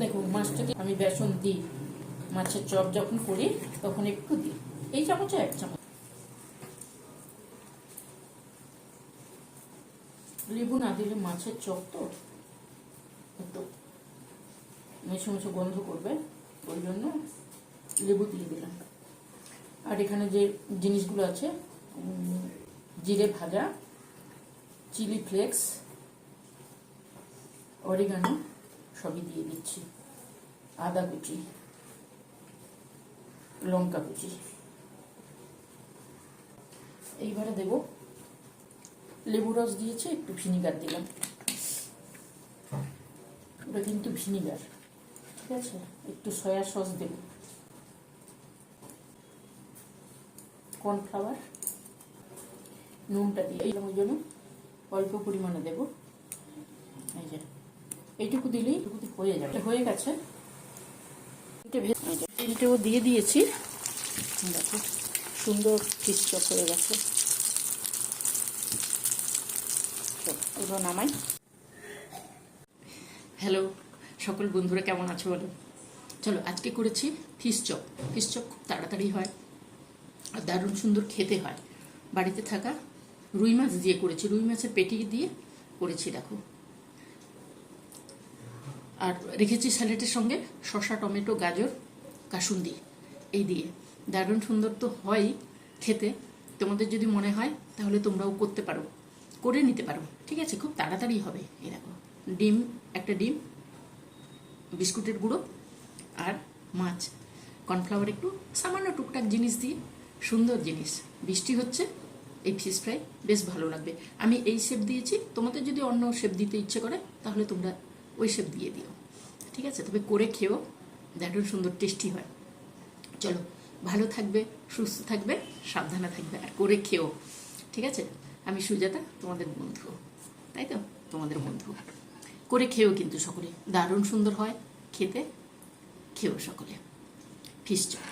দেখুন মাছটাকে আমি বেসন দিই, মাছের চপ যখন করি তখন একটু দিই, এই চামচে 1 চামচ। লেবু না দিলে মাছের চপ তো একটু মেশো মেশো গন্ধ করবে, ওই জন্য লেবু দিয়ে দিলাম। আর এখানে যে জিনিসগুলো আছে, জিরে ভাজা, চিলি ফ্লেক্স, অরিগানো সবই দিয়ে দিচ্ছি, আদা কুচি, লঙ্কা কুচি। এইবারে দেব লেবু রস দিয়েছি, একটু ভিনিগার দিলাম, ওটা কিন্তু ভিনিগার, ঠিক আছে। একটু সয়া সস দেব, কর্নফ্লাওয়ার, নুনটা দিয়ে ওই জন্য অল্প পরিমাণে দেব। এই যে এইটুকু দিলেই হয়ে যাবে, হয়ে গেছে। তেলটাও দিয়ে দিয়েছি, দেখো সুন্দর ফিশ চপ হয়ে গেছে। এবার নামাই। হ্যালো সকল বন্ধুরা, কেমন আছো বলো? চলো আজকে করেছি ফিশ চপ। ফিশ চপ খুব তাড়াতাড়ি হয় আর দারুণ সুন্দর খেতে হয়। বাড়িতে থাকা রুই মাছ দিয়ে করেছি, রুই মাছের পেটি দিয়ে করেছি দেখো। আর রেখেছি স্যালাডের সঙ্গে শসা, টমেটো, গাজর, কাসুন্দি, এই দিয়ে দারুণ সুন্দর তো হয়ই খেতে। তোমাদের যদি মনে হয় তাহলে তোমরাও করতে পারো, করে নিতে পারো, ঠিক আছে। খুব তাড়াতাড়ি হবে। এই দেখো ডিম, একটা ডিম, বিস্কুটের গুঁড়ো আর মাছ, কর্নফ্লাওয়ার, একটু সামান্য টুকটাক জিনিস দিয়ে সুন্দর জিনিস। বৃষ্টি হচ্ছে, এই ফিশ ফ্রাই বেশ ভালো লাগবে। আমি এই শেপ দিয়েছি, তোমাদের যদি অন্য শেপ দিতে ইচ্ছে করে তাহলে তোমরা ওই শেপ দিয়ে দিও, ঠিক আছে। তবে করে খেও, দারুণ সুন্দর টেস্টি হয়। চলো, ভালো থাকবে, সুস্থ থাকবে, সাবধানে থাকবে, আর করে খেও, ঠিক আছে। আমি সুজাতা, তোমাদের বন্ধু, তাই তো, তোমাদের বন্ধু। করে খেও কিন্তু সকলে, দারুণ সুন্দর হয় খেতে, খেও সকলে ফিশ চপ।